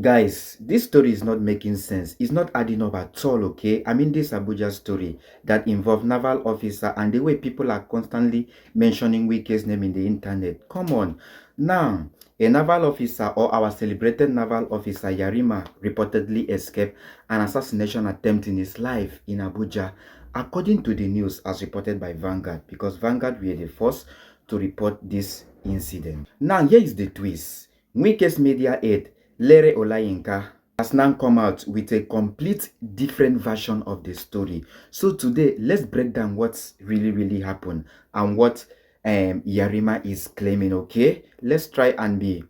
Guys, this story is not making sense. It's not adding up at all, okay? I mean, this Abuja story that involved naval officer and the way people are constantly mentioning Wike's name in the internet. Come on. Now, a naval officer or our celebrated naval officer Yarima reportedly escaped an assassination attempt in his life in Abuja, according to the news as reported by Vanguard, because Vanguard were the first to report this incident. Now, here is the twist. Wike's media aide Lere Olayinka has now come out with a complete different version of the story. So today, let's break down what's really happened and what Yarima is claiming, okay? Let's try and be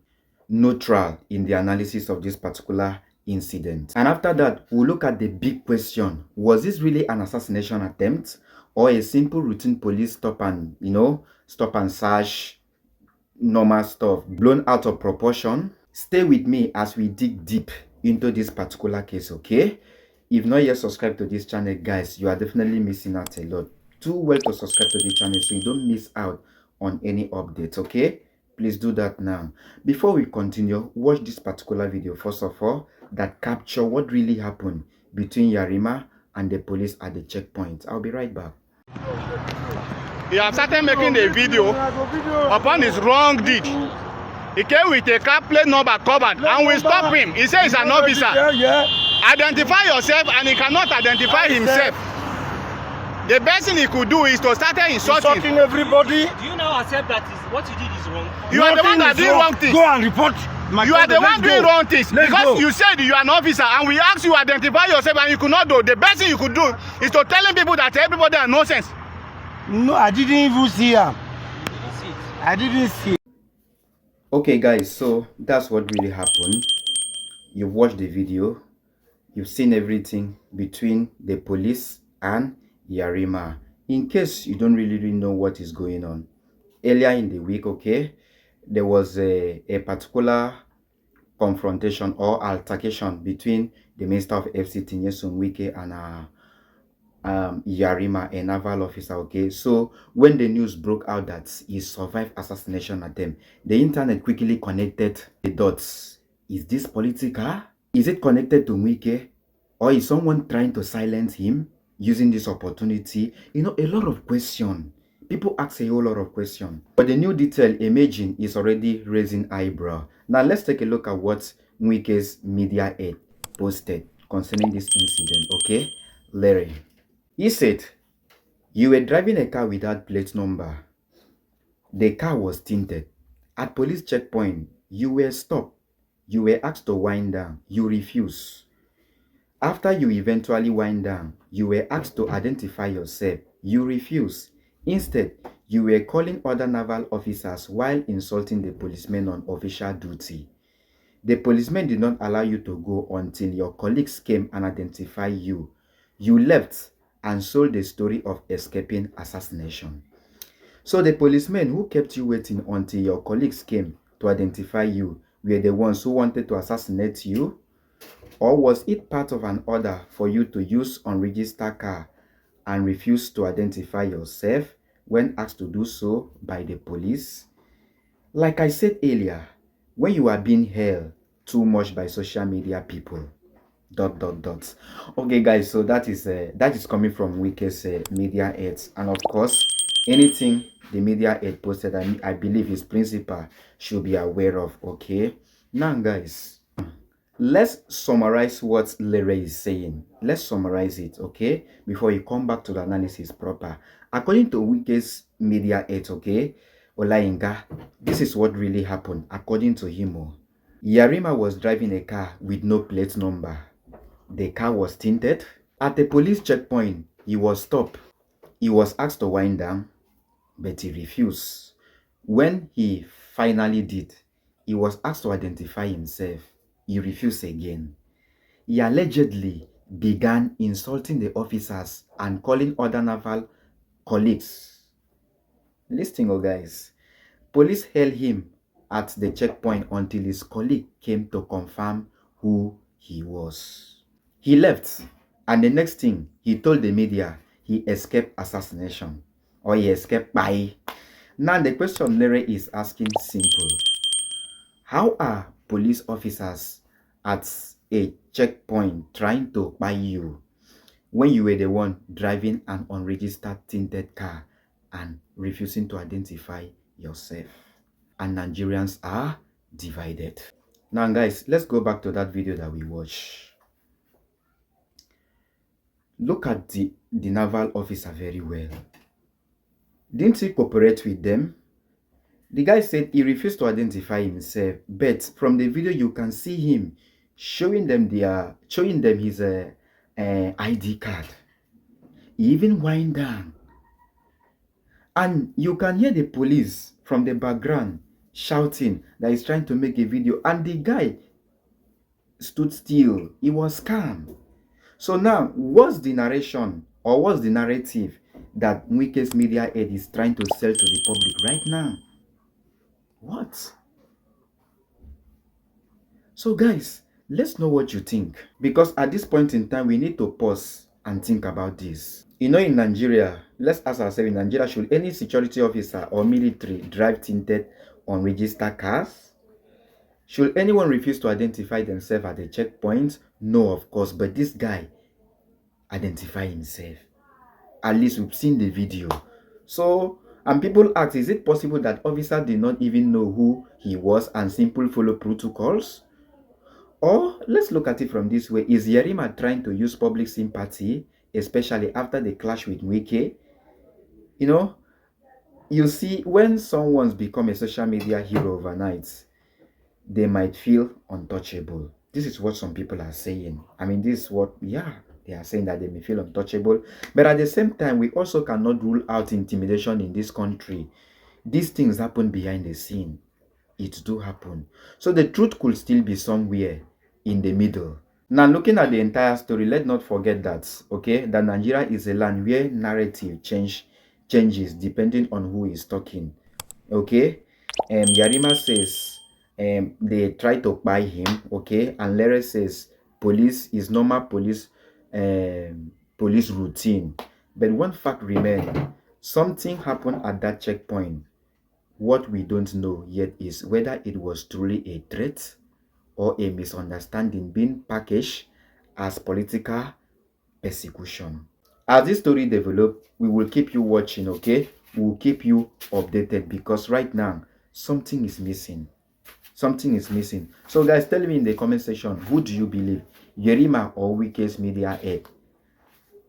neutral in the analysis of this particular incident. And after that, we'll look at the big question. Was this really an assassination attempt or a simple routine police stop and search, normal stuff blown out of proportion? Stay with me as we dig deep into this particular case, okay? If not yet subscribed to this channel, guys, you are definitely missing out a lot. Do well to subscribe to the channel so you don't miss out on any updates, okay? Please do that now. Before we continue, watch this particular video first of all that capture what really happened between Yarima and the police at the checkpoint. I'll be right back. He has started making a video upon his wrong deed. He came with a car plate number covered and we stop him. He says he's an officer. Identify yourself, and he cannot identify himself. The best thing he could do is to start insulting everybody. Do you now accept that what you did is wrong? You are the one that did wrong things. Go and report. You are the one doing wrong things because you said you are an officer and we asked you to identify yourself and you could not do. The best thing you could do is to telling people that everybody are nonsense. No, I didn't even see him. I didn't see. Okay guys, so that's what really happened. You watched the video, you've seen everything between the police and Yarima. In case you don't really know what is going on, earlier in the week, okay, there was a particular confrontation or altercation between the Minister of FCT Nyesom Wike and Yarima, a naval officer, okay? So when the news broke out that he survived assassination attempt, the internet quickly connected the dots. Is this political? Is it connected to Wike? Or is someone trying to silence him using this opportunity? You know, a lot of questions. People ask a whole lot of questions. But the new detail emerging is already raising eyebrow. Now let's take a look at what Wike's media aide posted concerning this incident, okay? Larry. He said, you were driving a car without plate number. The car was tinted. At police checkpoint, you were stopped. You were asked to wind down. You refused. After you eventually wind down, you were asked to identify yourself. You refused. Instead, you were calling other naval officers while insulting the policemen on official duty. The policemen did not allow you to go until your colleagues came and identified you. You left and sold the story of escaping assassination. So the policemen who kept you waiting until your colleagues came to identify you were the ones who wanted to assassinate you? Or was it part of an order for you to use unregistered car and refuse to identify yourself when asked to do so by the police? Like I said earlier, when you are being held too much by social media people, ... Okay guys, so that is coming from Wike's media aides, and of course anything the media aide posted, I believe his principal should be aware of, okay? Now guys, let's summarize what Lere is saying. Let's summarize it, okay, before you come back to the analysis proper. According to Wike's media aide, okay, Olayinka, this is what really happened according to him. Yarima was driving a car with no plate number. The car was tinted. At the police checkpoint, he was stopped. He was asked to wind down, but he refused. When he finally did, he was asked to identify himself. He refused again. He allegedly began insulting the officers and calling other naval colleagues. Listen, guys. Police held him at the checkpoint until his colleague came to confirm who he was. He left, and the next thing he told the media, he escaped assassination, or he escaped by. Now the question Lere is asking simple. How are police officers at a checkpoint trying to buy you when you were the one driving an unregistered tinted car and refusing to identify yourself. And Nigerians are divided. Now guys, let's go back to that video that we watched. Look at the naval officer very well. Didn't he cooperate with them? The guy said he refused to identify himself, but from the video you can see him showing them his ID card. He even wind down, and you can hear the police from the background shouting that he's trying to make a video, and the guy stood still. He was calm. So now, what's the narration or what's the narrative that Wike's media head is trying to sell to the public right now? What? So guys, let's know what you think, because at this point in time we need to pause and think about this. You know, in Nigeria, let's ask ourselves, in Nigeria, should any security officer or military drive tinted unregistered cars? Should anyone refuse to identify themselves at the checkpoint? No, of course, but this guy identified himself. At least we've seen the video. So, and people ask, is it possible that officer did not even know who he was and simply follow protocols? Or let's look at it from this way. Is Yerima trying to use public sympathy, especially after the clash with Wike? You know, you see, when someone's become a social media hero overnight, they might feel untouchable. This is what some people are saying. I mean, this is what, yeah, they are saying, that they may feel untouchable. But at the same time, we also cannot rule out intimidation in this country. These things happen behind the scene. It do happen. So the truth could still be somewhere in the middle. Now, looking at the entire story, let's not forget that, okay, that Nigeria is a land where narrative changes depending on who is talking. Okay, Yarima says they try to buy him, okay, and Lere says police is normal police routine. But one fact remains, something happened at that checkpoint. What we don't know yet is whether it was truly a threat or a misunderstanding being packaged as political persecution. As this story develops, we will keep you watching, okay? We will keep you updated, because right now, something is missing. Something is missing. So guys, tell me in the comment section, who do you believe? Yerima or Wike's media head?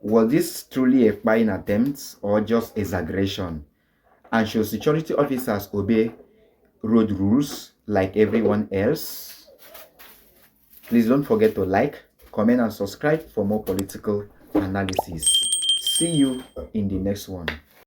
Was this truly a spying attempt or just exaggeration? And should security officers obey road rules like everyone else? Please don't forget to like, comment and subscribe for more political analysis. See you in the next one.